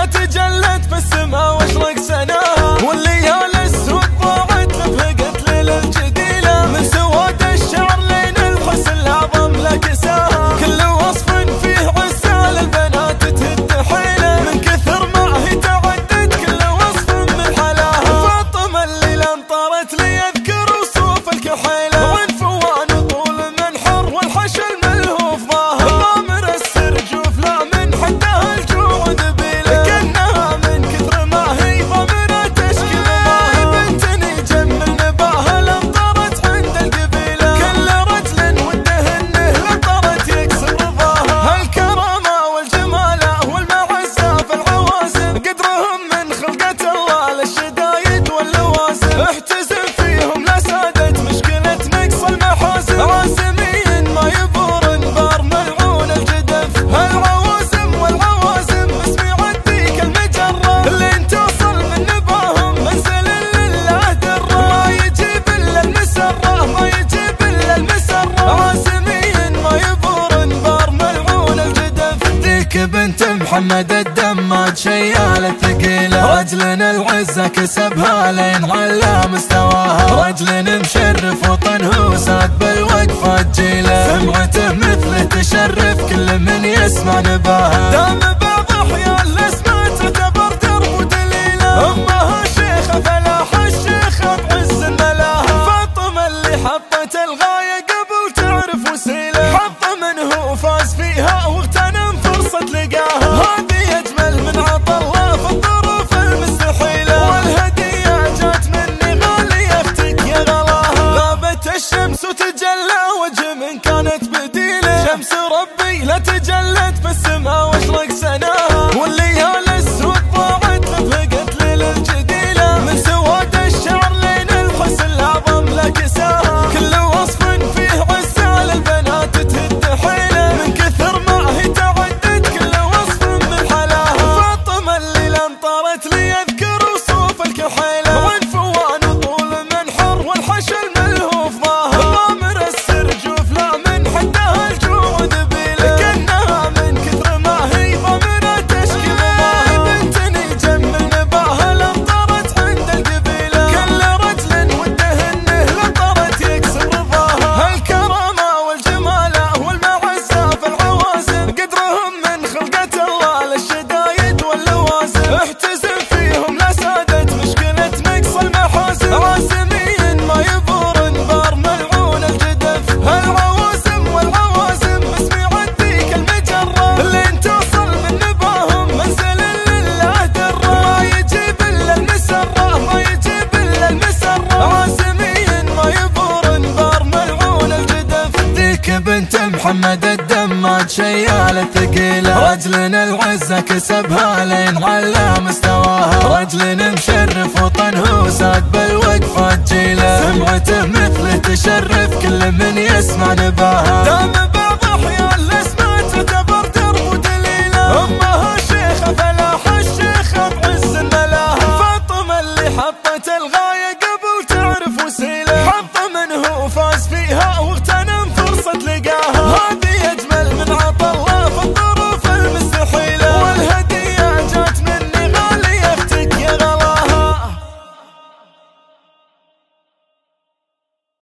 لا تجلت في السماء واشرق سناها، والليالي السود ضاعت لفقت ليل الجديلة، من سواد الشعر لين الحسن الأعظم لكساها، كل وصف فيه عزة للبنات تهد حيله، من كثر ما هي تعدد كل وصف من حلاها، فاطمة اللي انطرت لي اذكر وصوف الكحيلة، وعنفوان طول منحر والحشا الملهوف ظاهر، ضامر السرجوف لا من حدها الجوع ذبيله، كأنها من كثر ما هي ضامرة تشكي ظاهر، بنتني جمل نباها لانطرت عند القبيلة، كل رجل وده انه لانطرت يكسر رضاها، الكرامة والجمالة والمعزة في العوازم، قدرهم من خلقة الله للشدايد واللوازم، احتزم فيهم لا سادت مشكلة نقص المحاسن، عازمين ما يبور بار ملعون الجدف، العوازم والعوازم اسمي عديك المجرة، اللي توصل من نباهم منزل لله درة، ما يجيب الا المسرة ما يجيب الا المسرة، عازمين ما يبور بار ملعون الجدف، ذيك بنت محمد الدماج شيالة ثقيلة، رجل العزة كسبها لين على مستواها، رجل مشرف وطنه وساد بالوقفة جيلة، سمعته مثله تشرف كل من يسمع نباها، دام بعض احيان الاسماء تعتبر درب ودليلة، امها شيخة فلاح الشيخة بعز الملاها، فاطمة اللي حطت الغاية قبل تعرف وسيلة، حظ منه وفاز فيها واغتنم فرصة لقاها، هذه اجمل من عطا الله في الظروف المستحيلة، والهدية جات مني غالية اختك يا غلاها، غابت الشمس وتجلى وجه من كانت بديلة، شمس ربي لا تجلت في السماء واشرق سناها، والليالي السود ضاعت لفقت ليل الجديلة، من سواد الشعر لين الحسن الأعظم لكساها، كل وصف فيه عزة للبنات تهد حيله، من كثر ما هي تعدد كل وصف من حلاها، فاطمة اللي انطرت لي اذكر وصوف الكحيلة، وعنفوان طول منحر والحشا الملهوف ظاهر، ضامر السرجوف لا من حدها الجوع ذبيله، كأنها من كثر ما هي ضامرة تشكي ظاهر، بنتني جمل نباها لانطرت عند القبيلة، كل رجل وده انه لانطرت يكسر رضاها، الكرامة والجمالة والمعزة في العوازم، قدرهم من خلقة الله للشدايد واللوازم، احتزم فيهم لا سادت مشكلة نقص المحاسن، عازمين ما يبور بار ملعون الجدف، العوازم والعوازم اسمي عديك المجرة، اللي توصل من نباهم منزل لله درة، ما يجيب الا المسرة ما يجيب الا المسرة، عازمين ما يبور بار ملعون الجدف، ذيك بنت محمد الدماج شيالة ثقيلة، رجل العزة كسبها لين على مستواها، رجل مشرف وطنه وساد بالوقفة جيلة، سمعته مثله تشرف كل من يسمع نباها، دام بعض احيان الاسماء تعتبر درب ودليلة، امها شيخة فلاح الشيخة بعز الملاها، فاطمة اللي حطت الغاية